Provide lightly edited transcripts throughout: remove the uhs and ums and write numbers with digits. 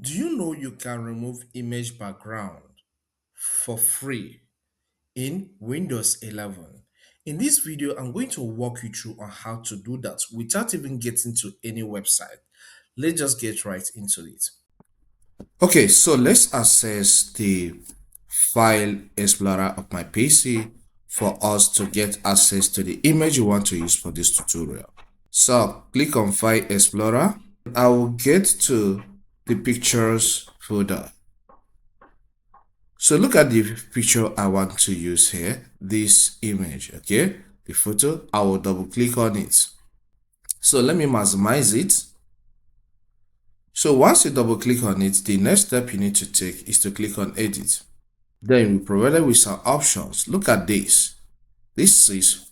Do you know you can remove image background for free in Windows 11? In this video, I'm going to walk you through on how to do that without even getting to any website. Let's just get right into it. Okay, so let's access the File Explorer of my PC for us to get access to the image you want to use for this tutorial. So click on File Explorer. I will get to the Pictures folder. So look at the picture I want to use here, this image, okay? The photo, I will double click on it. So let me maximize it. So once you double click on it, the next step you need to take is to click on Edit. Then we provided with some options. Look at this. This is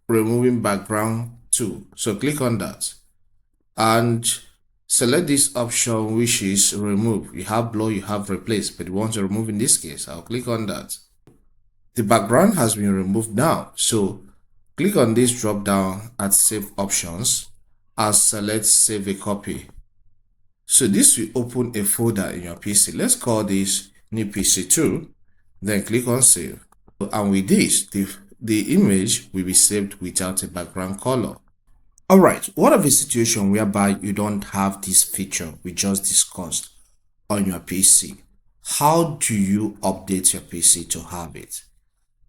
removing background tool. So click on that and select this option, which is remove. You have blur, you have replace, but you want to remove in this case. I'll click on that. The background has been removed now. So click on this drop down at save options and select save a copy. So this will open a folder in your PC. Let's call this new PC2. Then click on save. And with this, the image will be saved without a background color. Alright, what of a situation whereby you don't have this feature we just discussed on your PC? How do you update your PC to have it?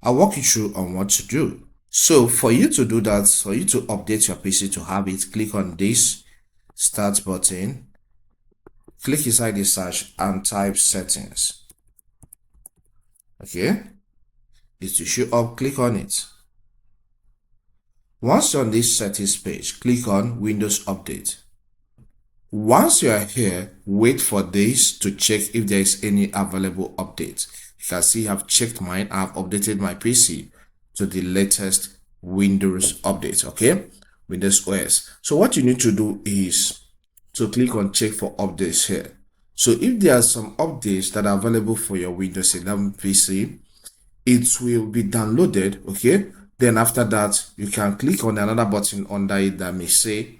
I'll walk you through on what to do. So for you to do that, for you to update your PC to have it, click on this start button, click inside the search and type settings. Okay, it will show up, click on it. Once you're on this settings page, click on Windows Update. Once you are here, wait for this to check if there is any available update. You can see I've checked mine. I've updated my PC to the latest Windows update, okay? Windows OS. So what you need to do is to click on check for updates here. So if there are some updates that are available for your Windows 11 PC, it will be downloaded, okay? Then after that, you can click on another button under it that may say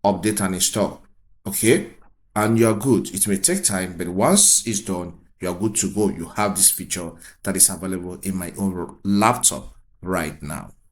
update and install, okay? And you're good. It may take time, but once it's done, you're good to go. You have this feature that is available in my own laptop right now.